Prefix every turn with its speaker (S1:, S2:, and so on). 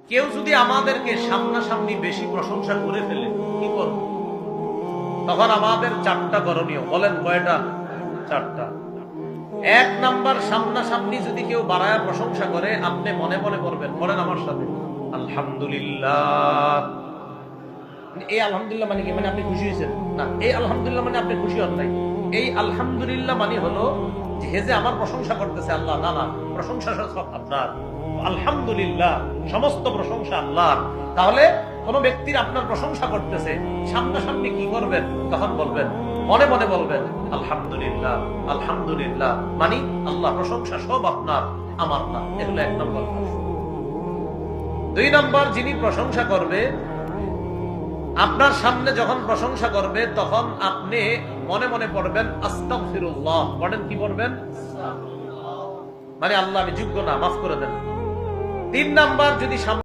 S1: কেউ যদি আমাদেরকে সামনাসামনি বেশি প্রশংসা করে ফেলে কি করব? তখন আমাদের চারটা করণীয়। বলেন কয়টা? চারটা। এক নাম্বার, সামনাসামনি যদি কেউ বাড়ায় প্রশংসা করে, আপনি মনে মনে করবেন, বলেন আমার সাথে, আলহামদুলিল্লাহ। এই আলহামদুলিল্লাহ মানে কি? মানে আপনি খুশি হয়েছেন না। এই আলহামদুলিল্লাহ মানে আপনি খুশি হন নাই। এই আলহামদুলিল্লাহ মানে হলো যে হে যে আমার প্রশংসা করতেছে আল্লাহ, না না, প্রশংসা সব আপনার। আলহামদুলিল্লাহ, সমস্ত প্রশংসা আল্লাহর। তাহলে কোন ব্যক্তির আপনার প্রশংসা করতেছে, সামনাসামনি কি করবেন? তখন বলবেন, মনে মনে বলবেন, আলহামদুলিল্লাহ আলহামদুলিল্লাহ, মানে আল্লাহ প্রশংসা সব আপনার, আমার না। এগুলো এক নম্বর। দুই নম্বর, যিনি প্রশংসা করবে, আপনার সামনে যখন প্রশংসা করবে, তখন আপনি মনে মনে পড়বেন আস্তাগফিরুল্লাহ। পড়েন, কি পড়বেন? মানে আল্লাহ, আমি যোগ্য না, মাফ করে দেন। তিন নাম্বার, যদি